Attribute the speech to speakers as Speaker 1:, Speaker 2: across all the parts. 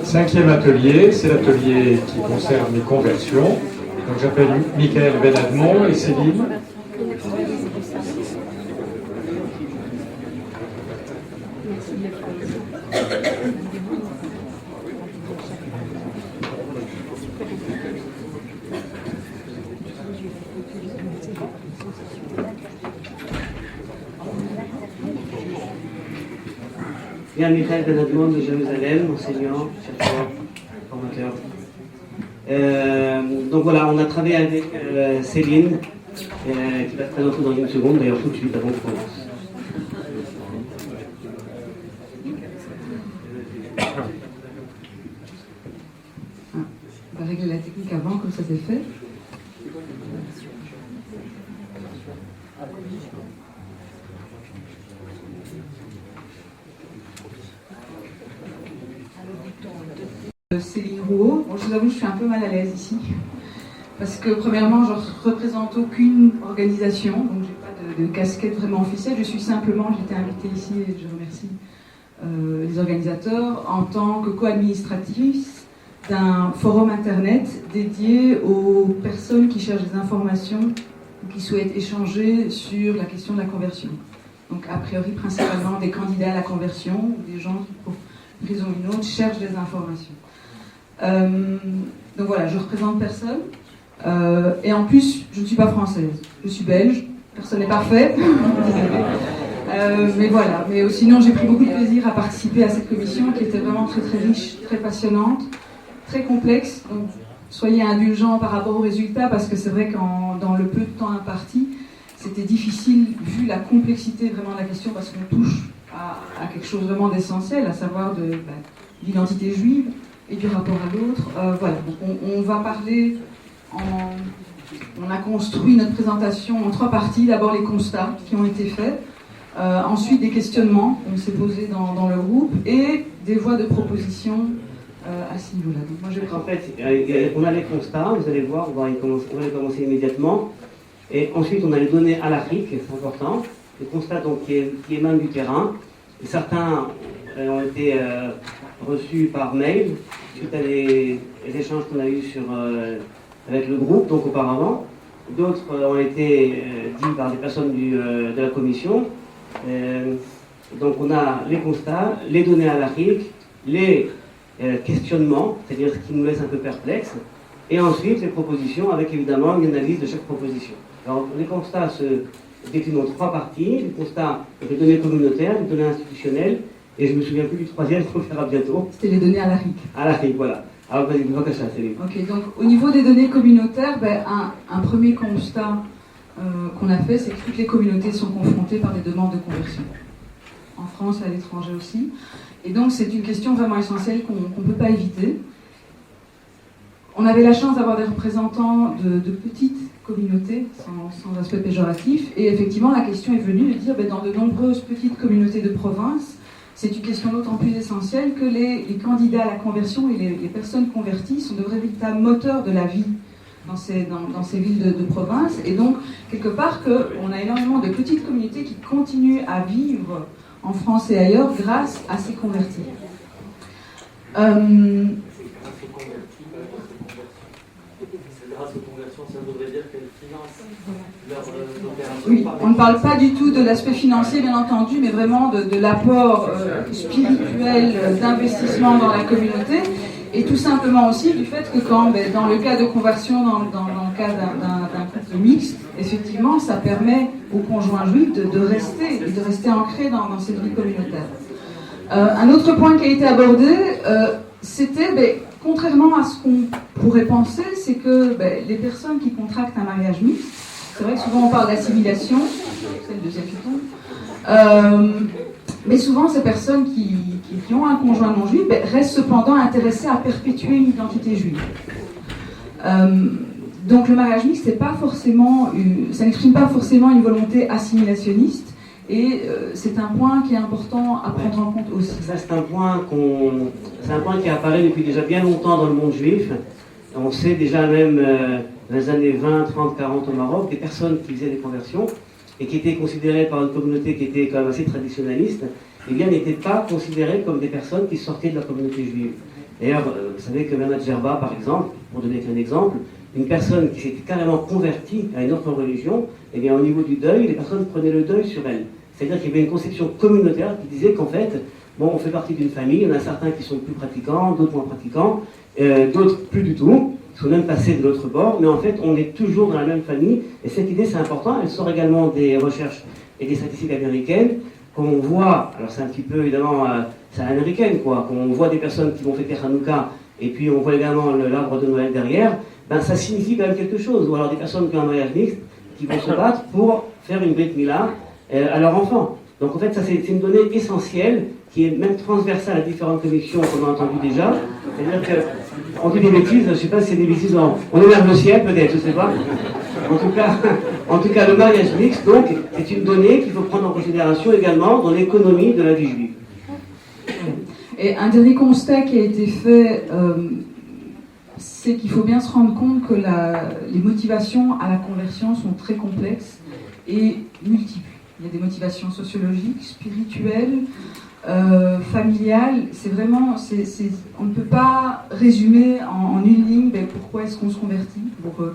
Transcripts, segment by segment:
Speaker 1: cinquième atelier, c'est l'atelier qui concerne les conversions. Donc j'appelle Michael Benadmont et Céline.
Speaker 2: Bien, Michael Benadmont de Jérusalem, enseignant, chercheur, formateur. Donc voilà, on a travaillé avec Céline, qui va se présenter dans une seconde, d'ailleurs tout de suite avant qu'on commence.
Speaker 3: On va régler la technique avant, comme ça c'est fait. Céline Rouault. Bon, je vous avoue, je suis un peu mal à l'aise ici. Parce que, premièrement, je ne représente aucune organisation, donc je n'ai pas de casquette vraiment officielle. Je suis simplement, j'ai été invitée ici, et je remercie les organisateurs, en tant que co-administratrice d'un forum internet dédié aux personnes qui cherchent des informations ou qui souhaitent échanger sur la question de la conversion. Donc, a priori, principalement des candidats à la conversion ou des gens qui, pour une raison ou une autre, cherchent des informations. Donc voilà, je représente personne. Et en plus, je ne suis pas française. Je suis belge. Personne n'est parfait. Mais voilà. Mais sinon, j'ai pris beaucoup de plaisir à participer à cette commission qui était vraiment très très riche, très passionnante, très complexe. Donc, soyez indulgents par rapport aux résultats parce que c'est vrai que dans le peu de temps imparti, c'était difficile vu la complexité vraiment de la question parce qu'on touche à quelque chose vraiment d'essentiel, à savoir de l'identité juive et du rapport à l'autre. Voilà. Donc, on va parler. On a construit notre présentation en 3 parties. D'abord les constats qui ont été faits, ensuite des questionnements qu'on s'est posés dans le groupe et des voies de proposition à ce niveau-là. Donc moi,
Speaker 2: En fait, on a les constats, vous allez voir, on va les commencer immédiatement. Et ensuite, on a les données à l'Afrique, c'est important. Les constats donc, qui émanent du terrain. Et certains ont été reçus par mail suite à les échanges qu'on a eus avec le groupe, donc auparavant. D'autres ont été dits par des personnes de la commission. Donc on a les constats, les données à l'Afrique, les questionnements, c'est-à-dire ce qui nous laisse un peu perplexes, et ensuite les propositions avec évidemment une analyse de chaque proposition. Alors les constats se déclinent en 3 parties. Les constats, les données communautaires, les données institutionnelles, et je ne me souviens plus du troisième qu'on fera bientôt.
Speaker 3: C'était les données à l'Afrique.
Speaker 2: À l'Afrique, voilà. Alors, vas-y, vois que ça, c'est
Speaker 3: Ok, donc au niveau des données communautaires, un premier constat qu'on a fait, c'est que toutes les communautés sont confrontées par des demandes de conversion. En France et à l'étranger aussi. Et donc c'est une question vraiment essentielle qu'on ne peut pas éviter. On avait la chance d'avoir des représentants de petites communautés, sans aspect péjoratif, et effectivement la question est venue de dire dans de nombreuses petites communautés de province, c'est une question d'autant plus essentielle que les candidats à la conversion et les personnes converties sont de véritables moteurs de la vie dans ces villes de province. Et donc, quelque part, on a énormément de petites communautés qui continuent à vivre en France et ailleurs grâce à ces convertis. Oui, on ne parle pas du tout de l'aspect financier, bien entendu, mais vraiment de l'apport spirituel d'investissement dans la communauté, et tout simplement aussi du fait que dans le cas de conversion, dans le cas d'un couple mixte, effectivement, ça permet aux conjoints juifs de rester ancrés dans cette vie communautaire. Un autre point qui a été abordé, c'était, contrairement à ce qu'on pourrait penser, c'est que les personnes qui contractent un mariage mixte, c'est vrai que souvent on parle d'assimilation, c'est le deuxième qui tombe, mais souvent ces personnes qui ont un conjoint non juif restent cependant intéressées à perpétuer une identité juive. Donc le mariage mixte, ça n'exprime pas forcément une volonté assimilationniste, et c'est un point qui est important à prendre en compte aussi.
Speaker 2: Ça, c'est un point qui apparaît depuis déjà bien longtemps dans le monde juif. On sait déjà même dans les années 20, 30, 40 au Maroc, des personnes qui faisaient des conversions et qui étaient considérées par une communauté qui était quand même assez traditionnaliste eh bien, n'étaient pas considérées comme des personnes qui sortaient de la communauté juive. D'ailleurs, vous savez que Bernard Djerba, par exemple, pour donner un exemple, une personne qui s'était carrément convertie à une autre religion, eh bien, au niveau du deuil, les personnes prenaient le deuil sur elle. C'est-à-dire qu'il y avait une conception communautaire qui disait qu'en fait, bon, on fait partie d'une famille, il y en a certains qui sont plus pratiquants, d'autres moins pratiquants, d'autres plus du tout, qui sont même passés de l'autre bord, mais en fait, on est toujours dans la même famille, et cette idée, c'est important. Elle sort également des recherches et des statistiques américaines, quand on voit, alors c'est un petit peu évidemment, c'est à l'américaine quoi, quand on voit des personnes qui vont fêter Hanouka, et puis on voit également l'arbre de Noël derrière, ben ça signifie quand même quelque chose. Ou alors des personnes qui ont un mariage mixte, qui vont se battre pour faire une Brit Mila à leur enfant. Donc en fait, ça c'est une donnée essentielle, qui est même transversale à différentes commissions qu'on a entendues déjà. C'est-à-dire qu'on dit des bêtises, je ne sais pas si c'est des bêtises, on énerve le ciel peut-être, je ne sais pas. En tout cas, le mariage mixte, donc, est une donnée qu'il faut prendre en considération également dans l'économie de la vie juive.
Speaker 3: Et un dernier constat qui a été fait, c'est qu'il faut bien se rendre compte que les motivations à la conversion sont très complexes et multiples. Il y a des motivations sociologiques, spirituelles, familiales. C'est vraiment, on ne peut pas résumer en une ligne pourquoi est-ce qu'on se convertit,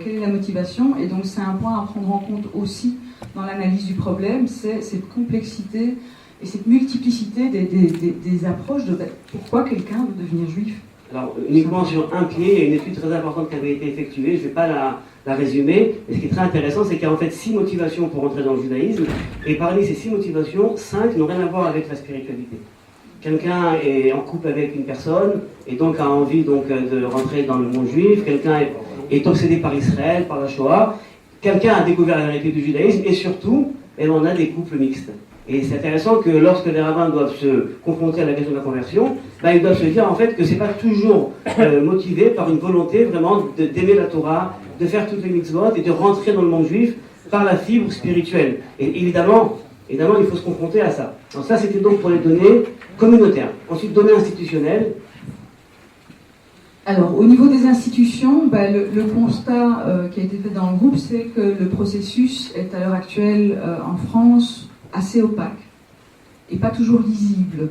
Speaker 3: quelle est la motivation. Et donc c'est un point à prendre en compte aussi dans l'analyse du problème, c'est cette complexité et cette multiplicité des approches de pourquoi quelqu'un veut devenir juif.
Speaker 2: Alors, uniquement sur un pied, il y a une étude très importante qui avait été effectuée, je ne vais pas la résumer, mais ce qui est très intéressant, c'est qu'il y a en fait 6 motivations pour entrer dans le judaïsme, et parmi ces 6 motivations, 5 n'ont rien à voir avec la spiritualité. Quelqu'un est en couple avec une personne, et donc a envie de rentrer dans le monde juif, quelqu'un est obsédé par Israël, par la Shoah, quelqu'un a découvert la vérité du judaïsme, et surtout, on a des couples mixtes. Et c'est intéressant que lorsque les rabbins doivent se confronter à la question de la conversion, ils doivent se dire en fait que c'est pas toujours motivé par une volonté vraiment d'aimer la Torah, de faire toutes les mitzvot et de rentrer dans le monde juif par la fibre spirituelle. Et évidemment, il faut se confronter à ça. Alors ça, c'était donc pour les données communautaires. Ensuite, données institutionnelles.
Speaker 3: Alors, au niveau des institutions, le constat qui a été fait dans le groupe, c'est que le processus est à l'heure actuelle en France assez opaque et pas toujours lisible.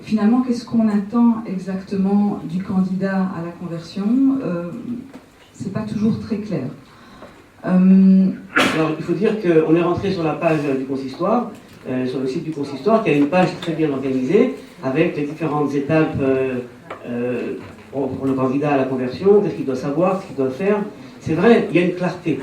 Speaker 3: Finalement, qu'est-ce qu'on attend exactement du candidat à la conversion c'est pas toujours très clair.
Speaker 2: Alors, il faut dire qu'on est rentré sur la page du consistoire, sur le site du consistoire, qui a une page très bien organisée, avec les différentes étapes pour le candidat à la conversion, qu'est-ce qu'il doit savoir, ce qu'il doit faire. C'est vrai, il y a une clarté,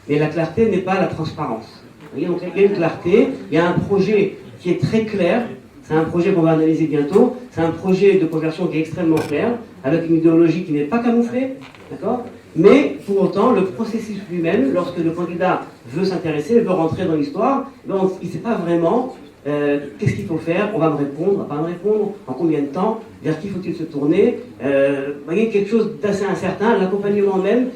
Speaker 2: mais la clarté n'est pas la transparence. Vous voyez, donc il y a une clarté, il y a un projet qui est très clair, c'est un projet qu'on va analyser bientôt, c'est un projet de conversion qui est extrêmement clair, avec une idéologie qui n'est pas camouflée, d'accord ? Mais pour autant, le processus lui-même, lorsque le candidat veut s'intéresser, veut rentrer dans l'histoire, il ne sait pas vraiment qu'est-ce qu'il faut faire, on va me répondre, pas me répondre, en combien de temps, vers qui faut-il se tourner. Vous voyez, quelque chose d'assez incertain, l'accompagnement même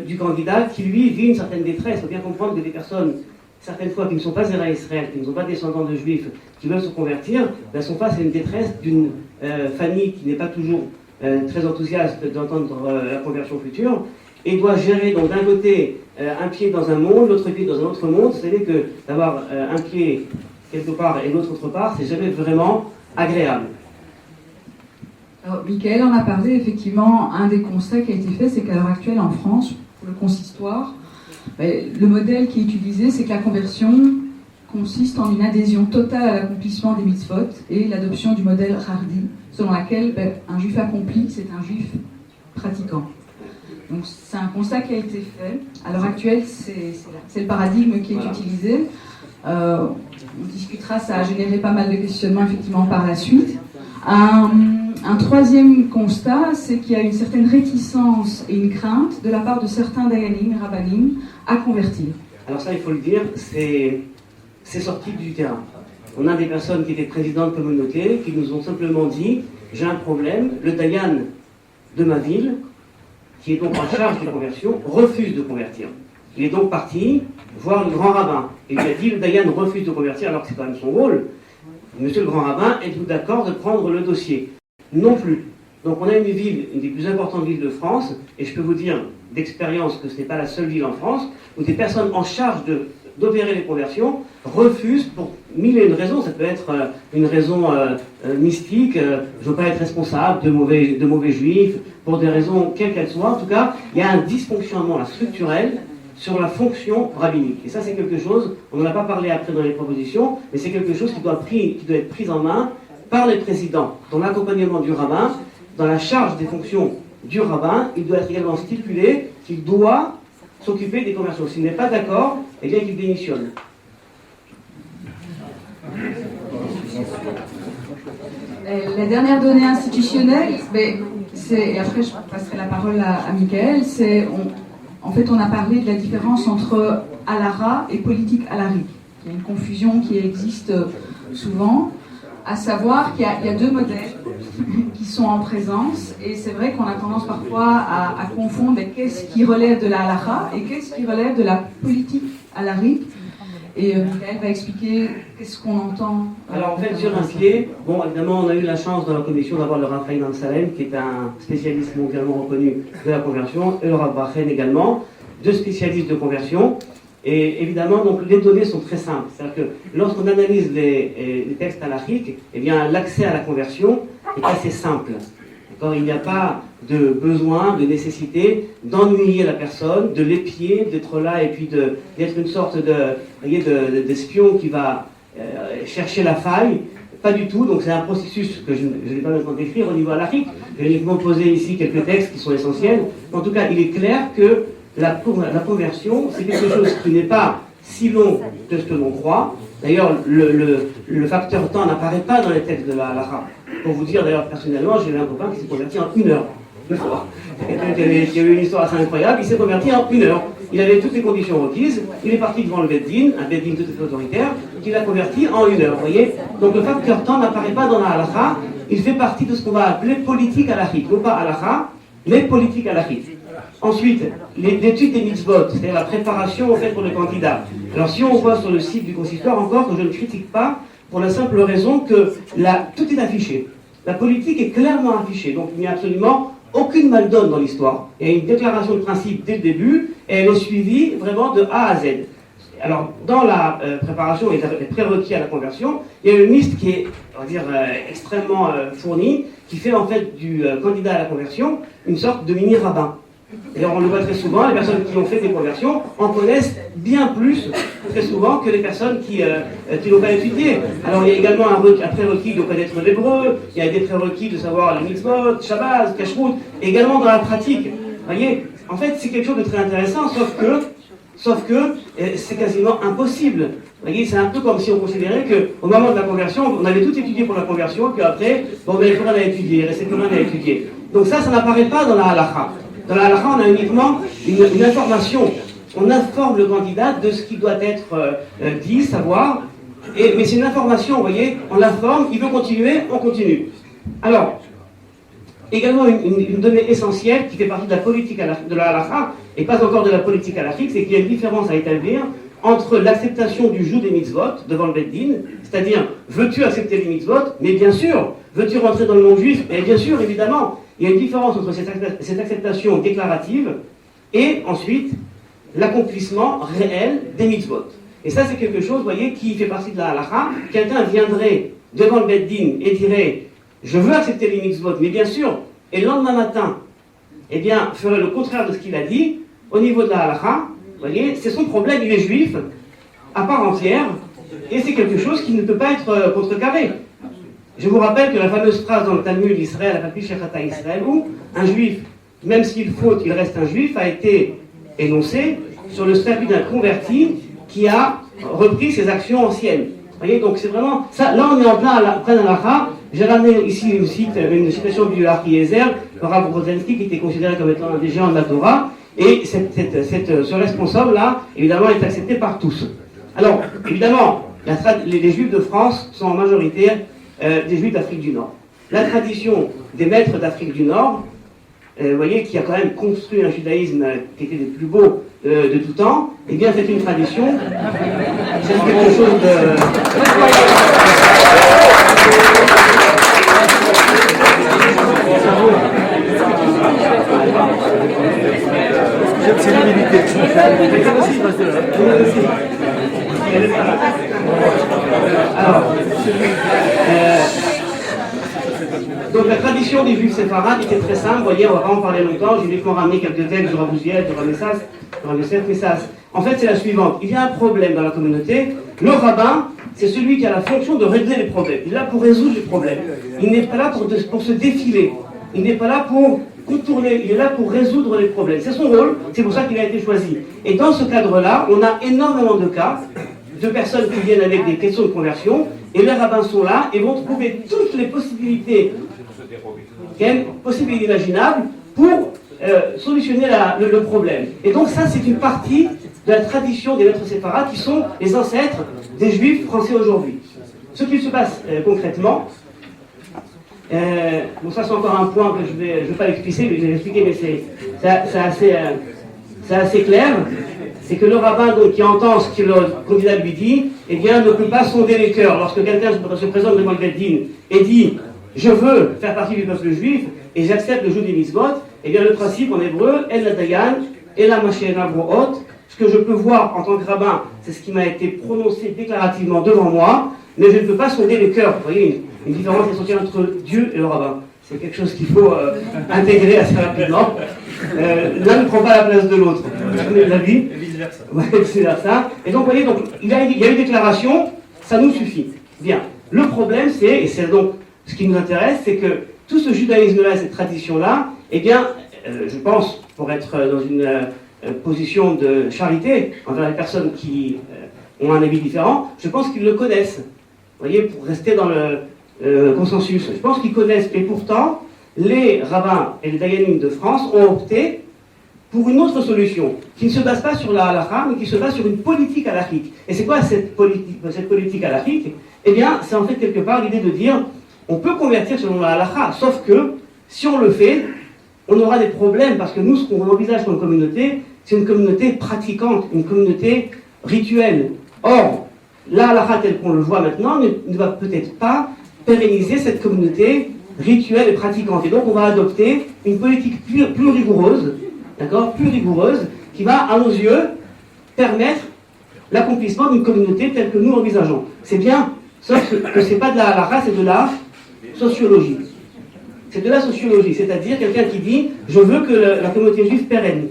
Speaker 2: du candidat qui lui vit une certaine détresse. Il faut bien comprendre que des personnes, certaines fois qui ne sont pas zéra Israël, qui ne sont pas descendants de juifs, qui veulent se convertir, sont face à une détresse d'une famille qui n'est pas toujours très enthousiaste d'entendre la conversion future, et doit gérer donc d'un côté un pied dans un monde, l'autre pied dans un autre monde. Vous savez que d'avoir un pied quelque part et l'autre autre part, c'est jamais vraiment agréable.
Speaker 3: Alors, Michael en a parlé, effectivement, un des constats qui a été fait, c'est qu'à l'heure actuelle en France, pour le consistoire, le modèle qui est utilisé, c'est que la conversion consiste en une adhésion totale à l'accomplissement des mitzvot et l'adoption du modèle Hardy, selon laquelle un juif accompli, c'est un juif pratiquant. Donc c'est un constat qui a été fait. À l'heure actuelle, c'est le paradigme qui est utilisé. On discutera, ça a généré pas mal de questionnements effectivement par la suite. Un troisième constat, c'est qu'il y a une certaine réticence et une crainte de la part de certains dayanim et rabbanim à convertir.
Speaker 2: Alors ça, il faut le dire, c'est sorti du terrain. On a des personnes qui étaient présidents de communauté qui nous ont simplement dit « j'ai un problème, le dayan de ma ville, qui est donc en charge de conversion, refuse de convertir. » Il est donc parti voir le grand rabbin. Et il a dit « le dayan refuse de convertir alors que c'est quand même son rôle. Monsieur le grand rabbin, êtes-vous d'accord de prendre le dossier ?» Non plus. Donc on a une ville, une des plus importantes villes de France, et je peux vous dire d'expérience que ce n'est pas la seule ville en France, où des personnes en charge de d'opérer les conversions refusent pour mille et une raisons. Ça peut être une raison mystique, je ne veux pas être responsable de mauvais juifs, pour des raisons quelles qu'elles soient. En tout cas, il y a un dysfonctionnement là, structurel sur la fonction rabbinique. Et ça, c'est quelque chose, on n'en a pas parlé après dans les propositions, mais c'est quelque chose qui doit être pris en main par les présidents. Dans l'accompagnement du rabbin, dans la charge des fonctions du rabbin, il doit être également stipulé qu'il doit s'occuper des conversions. S'il n'est pas d'accord, eh bien qu'il démissionne.
Speaker 3: La dernière donnée institutionnelle, et après je passerai la parole à Michael, en fait on a parlé de la différence entre halara et politique halarique. Il y a une confusion qui existe souvent, à savoir qu'il y a deux modèles qui sont en présence, et c'est vrai qu'on a tendance parfois à confondre qu'est-ce qui relève de la halakha et qu'est-ce qui relève de la politique halarique. Et Michael va expliquer qu'est-ce qu'on entend.
Speaker 2: Alors en fait, sur un pied, bon, évidemment, on a eu la chance dans la commission d'avoir le Rav Chaim Salem, qui est un spécialiste mondialement reconnu de la conversion, et le Rav Brachen également, deux spécialistes de conversion. Et évidemment, donc, les données sont très simples. C'est-à-dire que lorsqu'on analyse les textes halachiques, eh bien, l'accès à la conversion est assez simple. Il n'y a pas de besoin, de nécessité d'ennuyer la personne, de l'épier, d'être là et puis d'être une sorte d'espion qui va chercher la faille. Pas du tout, donc c'est un processus que je n'ai pas besoin d'écrire au niveau halachique. Je vais uniquement poser ici quelques textes qui sont essentiels. En tout cas, il est clair que la conversion, c'est quelque chose qui n'est pas si long que ce que l'on croit. D'ailleurs, le facteur temps n'apparaît pas dans les textes de la halakha. Pour vous dire, d'ailleurs, personnellement, j'ai eu un copain qui s'est converti en 1 heure. Une fois. Il y a eu une histoire assez incroyable, il s'est converti en 1 heure. Il avait toutes les conditions requises, il est parti devant le Beddin, un Beddin tout à fait autoritaire, qui l'a converti en 1 heure, vous voyez. Donc le facteur temps n'apparaît pas dans la halakha, il fait partie de ce qu'on va appeler politique halachique. Non pas halakha, mais politique halachique. Ensuite, l'étude des mitzvot, c'est-à-dire la préparation en fait pour le candidat. Alors si on voit sur le site du consistoire encore que je ne critique pas, pour la simple raison que tout est affiché. La politique est clairement affichée, donc il n'y a absolument aucune maldonne dans l'histoire. Il y a une déclaration de principe dès le début, et elle est suivie vraiment de A à Z. Alors, dans la préparation et les prérequis à la conversion, il y a une liste qui est, on va dire, extrêmement fournie, qui fait en fait du candidat à la conversion une sorte de mini-rabbin. D'ailleurs, on le voit très souvent, les personnes qui ont fait des conversions en connaissent bien plus, très souvent, que les personnes qui n'ont pas étudié. Alors, il y a également un prérequis de connaître l'hébreu, il y a des prérequis de savoir les mitzvot, Shabbat, Kashrut, et également dans la pratique. Vous voyez, en fait, c'est quelque chose de très intéressant, sauf que c'est quasiment impossible. Vous voyez, c'est un peu comme si on considérait qu'au moment de la conversion, on avait tout étudié pour la conversion, et puis après, bon, il n'y avait plus rien à étudier, il restait plus rien à étudier. Donc ça n'apparaît pas dans la halakha. Dans la halakha, on a uniquement une information. On informe le candidat de ce qui doit être dit, savoir. Mais c'est une information, vous voyez, on l'informe, il veut continuer, on continue. Alors, également une donnée essentielle qui fait partie de la politique de la halakha, et pas encore de la politique halachique, c'est qu'il y a une différence à établir entre l'acceptation du joug des mitzvot devant le Beddin, c'est-à-dire, veux-tu accepter les mitzvot? Mais bien sûr. Veux-tu rentrer dans le monde juif? Mais bien sûr, évidemment. Il y a une différence entre cette acceptation déclarative et ensuite l'accomplissement réel des mitzvot. Et ça, c'est quelque chose, vous voyez, qui fait partie de la halakha. Quelqu'un viendrait devant le Beddin et dirait « Je veux accepter les mitzvot, mais bien sûr », et le lendemain matin, eh bien, ferait le contraire de ce qu'il a dit, au niveau de la halakha, vous voyez, c'est son problème, il est juif, à part entière, et c'est quelque chose qui ne peut pas être contrecarré. Je vous rappelle que la fameuse phrase dans le Talmud Israël, la Papi Shechata Israël, où un juif, même s'il faute, il reste un juif, a été énoncé sur le statut d'un converti qui a repris ses actions anciennes. Vous voyez, donc c'est vraiment ça. Là, on est en plein halakha. J'ai ramené ici une citation du Arki Ezer, le Rav Rosensky, qui était considéré comme étant un des géants de la Torah, et ce responsable-là, évidemment, est accepté par tous. Alors, évidemment, les juifs de France sont en majorité des juifs d'Afrique du Nord. La tradition des maîtres d'Afrique du Nord, vous voyez, qui a quand même construit un judaïsme qui était des plus beaux de tout temps, eh bien c'est une tradition, c'est quelque chose de... C'est l'humilité. Donc la tradition des juifs séfarades était très simple, vous voyez, on va pas en parler longtemps, j'ai uniquement ramené quelques textes de Rabouziel, de Rav Yosef Messas. En fait, c'est la suivante, il y a un problème dans la communauté, le rabbin, c'est celui qui a la fonction de régler les problèmes, il est là pour résoudre les problèmes, il n'est pas là pour se défiler, il n'est pas là pour contourner, il est là pour résoudre les problèmes, c'est son rôle, c'est pour ça qu'il a été choisi. Et dans ce cadre-là, on a énormément de cas de personnes qui viennent avec des questions de conversion, et les rabbins sont là et vont trouver toutes les possibilités imaginables pour solutionner le problème. Et donc ça, c'est une partie de la tradition des maîtres séfarades qui sont les ancêtres des juifs français aujourd'hui. Ce qui se passe concrètement, bon ça c'est encore un point que je vais pas l'expliquer, mais c'est assez clair. C'est que le rabbin donc, qui entend ce que le candidat lui dit, eh bien, ne peut pas sonder les cœurs. Lorsque quelqu'un se présente devant le Beddin et dit « Je veux faire partie du peuple juif et j'accepte le joug des mitzvot », eh bien, le principe en hébreu, « El la dayan, el la mashena brohot », ce que je peux voir en tant que rabbin, c'est ce qui m'a été prononcé déclarativement devant moi, mais je ne peux pas sonder les cœurs. Vous voyez, une différence essentielle entre Dieu et le rabbin. C'est quelque chose qu'il faut intégrer assez rapidement. L'un ne prend pas la place de l'autre. Vous avez l'avis ? Et vice-versa. Ouais, vice-versa. Et donc, vous voyez, donc, il y a une déclaration, ça nous suffit. Bien. Le problème, et c'est donc ce qui nous intéresse, c'est que tout ce judaïsme-là, cette tradition-là, eh bien, je pense, pour être dans une position de charité envers les personnes qui ont un avis différent, je pense qu'ils le connaissent. Vous voyez, pour rester dans le consensus. Je pense qu'ils connaissent, et pourtant, les rabbins et les dayanim de France ont opté pour une autre solution, qui ne se base pas sur la halakha, mais qui se base sur une politique halachique. Et c'est quoi cette politique halachique ? Eh bien, c'est en fait quelque part l'idée de dire, on peut convertir selon la halakha, sauf que, si on le fait, on aura des problèmes, parce que nous, ce qu'on envisage comme communauté, c'est une communauté pratiquante, une communauté rituelle. Or, la halakha telle qu'on le voit maintenant ne va peut-être pas pérenniser cette communauté rituelle et pratiquante. Et donc on va adopter une politique plus rigoureuse, d'accord, plus rigoureuse, qui va, à nos yeux, permettre l'accomplissement d'une communauté telle que nous l'envisageons. C'est bien, sauf que c'est pas de la halakha, c'est de la sociologie. C'est de la sociologie, c'est-à-dire quelqu'un qui dit « je veux que la communauté juive pérenne ».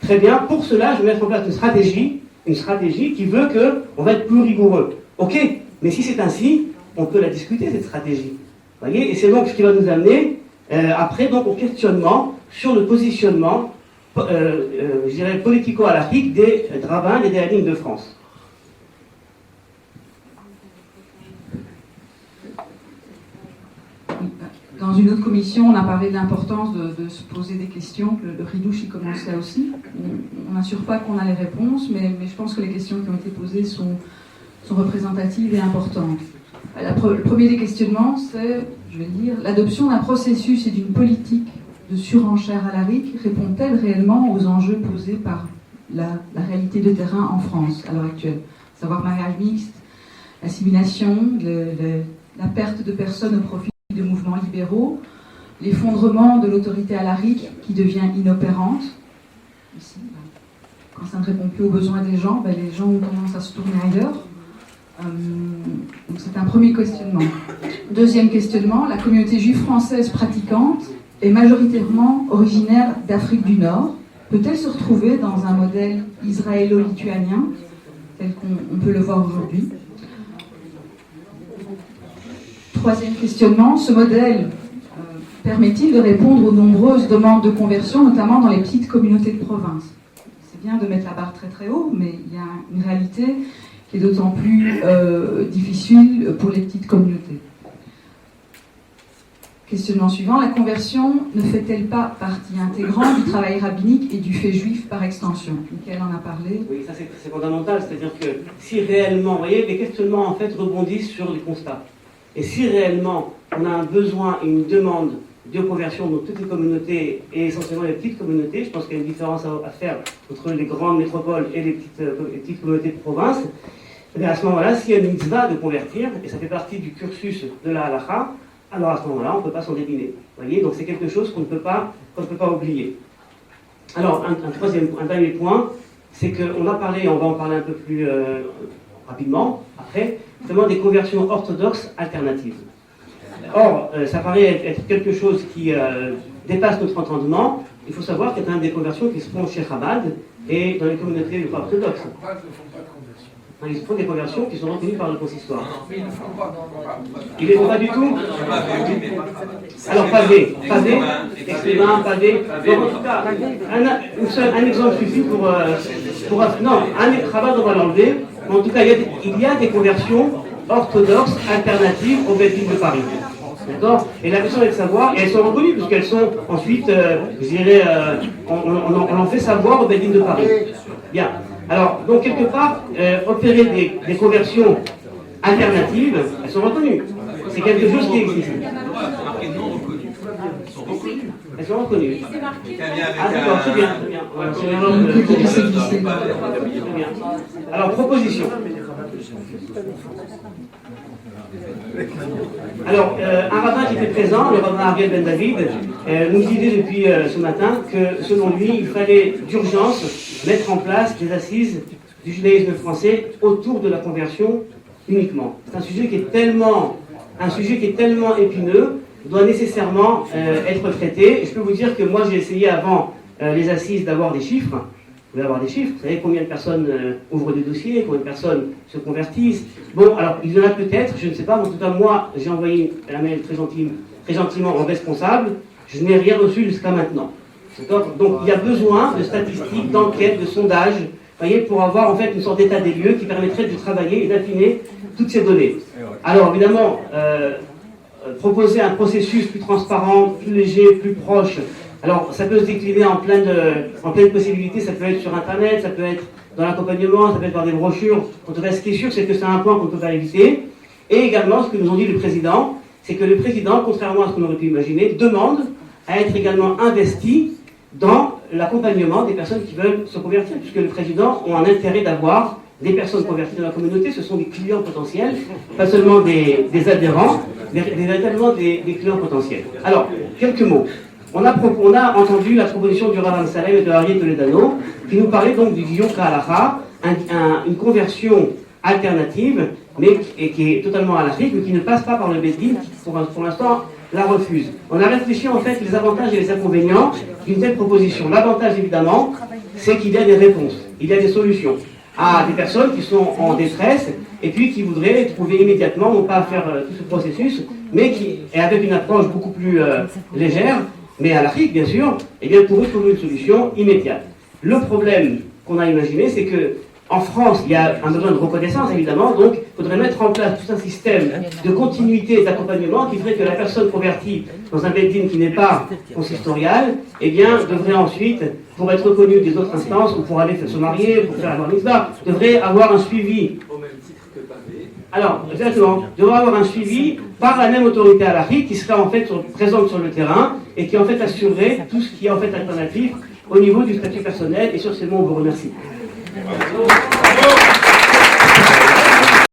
Speaker 2: Très bien, pour cela, je vais mettre en place une stratégie qui veut qu'on va être plus rigoureux. Ok, mais si c'est ainsi, on peut la discuter, cette stratégie. Vous voyez, et c'est donc ce qui va nous amener après donc, au questionnement sur le positionnement, je dirais, politico-halachique des rabbins et des dayanim de France.
Speaker 3: Dans une autre commission, on a parlé de l'importance de se poser des questions, que le ridouche y commence là aussi. On n'assure pas qu'on a les réponses, mais je pense que les questions qui ont été posées sont représentatives et importantes. Le premier des questionnements, c'est, je vais le dire, l'adoption d'un processus et d'une politique de surenchère halachique répond-elle réellement aux enjeux posés par la réalité de terrain en France à l'heure actuelle ? À savoir mariage mixte, assimilation, la perte de personnes au profit de mouvements libéraux, l'effondrement de l'autorité halachique qui devient inopérante. Ici, quand ça ne répond plus aux besoins des gens, les gens commencent à se tourner ailleurs. Donc c'est un premier questionnement. Deuxième questionnement, la communauté juive française pratiquante est majoritairement originaire d'Afrique du Nord. Peut-elle se retrouver dans un modèle israélo-lituanien, tel qu'on peut le voir aujourd'hui ? Troisième questionnement, ce modèle permet-il de répondre aux nombreuses demandes de conversion, notamment dans les petites communautés de province ? C'est bien de mettre la barre très très haut, mais il y a une réalité qui est d'autant plus difficile pour les petites communautés. Questionnement suivant, la conversion ne fait-elle pas partie intégrante du travail rabbinique et du fait juif par extension ? Michael en a parlé.
Speaker 2: Oui, ça c'est fondamental, c'est-à-dire que si réellement, vous voyez, les questionnements en fait rebondissent sur les constats. Et si réellement on a un besoin et une demande de conversion dans toutes les communautés et essentiellement les petites communautés, je pense qu'il y a une différence à faire entre les grandes métropoles et les petites communautés de province, et à ce moment-là, s'il y a une mitzvah de convertir, et ça fait partie du cursus de la halakha, alors à ce moment-là, on ne peut pas s'en décliner. Vous voyez, donc c'est quelque chose qu'on ne peut pas oublier. Alors, un dernier point, c'est qu'on a parlé, on va en parler un peu plus rapidement, après, justement des conversions orthodoxes alternatives. Or, ça paraît être quelque chose qui dépasse notre entendement. Il faut savoir qu'il y a quand même des conversions qui se font chez Chabad et dans les communautés orthodoxes. Ils font des conversions qui sont reconnues par le consistoire. Ils ne les font pas du tout. Alors, pavé, exprimant, pavé. Donc, en tout cas, un exemple suffit pour non, un Chabad, on va l'enlever. En tout cas, il y a des conversions orthodoxes alternatives au Beth Din de Paris. D'accord? Et la question est de savoir, et elles sont reconnues, puisqu'elles sont ensuite, je dirais, on en fait savoir au Beth Din de Paris. Bien. Alors, donc, quelque part, opérer des conversions alternatives, elles sont reconnues. C'est quelque chose qui existe. Elles sont reconnues. Ah, d'accord, c'est bien, c'est bien. Voilà, c'est vraiment très bien. Alors, proposition. Alors, un rabbin qui était présent, le rabbin Ariel Ben David, nous disait depuis ce matin que, selon lui, il fallait d'urgence mettre en place des assises du judaïsme français autour de la conversion uniquement. C'est un sujet qui est tellement épineux, doit nécessairement être traité. Et je peux vous dire que moi, j'ai essayé avant les assises d'avoir des chiffres. Vous pouvez avoir des chiffres, vous savez combien de personnes ouvrent des dossiers, combien de personnes se convertissent. Bon, alors, il y en a peut-être, je ne sais pas, mais en tout cas, moi, j'ai envoyé la mail très gentiment au responsable, je n'ai rien reçu jusqu'à maintenant. Donc, il y a besoin de statistiques, d'enquêtes, de sondages, voyez, pour avoir en fait une sorte d'état des lieux qui permettrait de travailler et d'affiner toutes ces données. Alors, évidemment, proposer un processus plus transparent, plus léger, plus proche. Alors, ça peut se décliner en plein de possibilités, ça peut être sur Internet, ça peut être dans l'accompagnement, ça peut être par des brochures. En tout cas, ce qui est sûr, c'est que c'est un point qu'on ne peut pas éviter. Et également, ce que nous ont dit le président, c'est que le président, contrairement à ce qu'on aurait pu imaginer, demande à être également investi dans l'accompagnement des personnes qui veulent se convertir, puisque le président a un intérêt d'avoir des personnes converties dans la communauté, ce sont des clients potentiels, pas seulement des adhérents, mais véritablement des clients potentiels. Alors, quelques mots. On a entendu la proposition du Rav Salem et de Ariel Toledano, qui nous parlait donc du Giyur Ka'alacha, une conversion alternative, mais qui est totalement halachique, mais qui ne passe pas par le Beth Din, qui pour l'instant la refuse. On a réfléchi en fait les avantages et les inconvénients d'une telle proposition. L'avantage évidemment, c'est qu'il y a des réponses, il y a des solutions à des personnes qui sont en détresse et puis qui voudraient trouver immédiatement, non pas faire tout ce processus, mais qui est avec une approche beaucoup plus légère, mais à l'Afrique bien sûr, et bien pour eux trouver une solution immédiate. Le problème qu'on a imaginé, c'est que en France, il y a un besoin de reconnaissance évidemment, donc il faudrait mettre en place tout un système de continuité et d'accompagnement qui ferait que la personne convertie dans un Beth Din qui n'est pas consistorial, eh bien, devrait ensuite, pour être reconnue des autres instances, ou pour aller se marier, pour faire la bar mitzvah, devrait avoir un suivi. Au même titre que Pavé. Alors, exactement, devrait avoir un suivi par la même autorité halachique qui serait en fait présente sur le terrain et qui en fait assurerait tout ce qui est en fait alternatif au niveau du statut personnel. Et sur ces mots, on vous remercie. Bravo.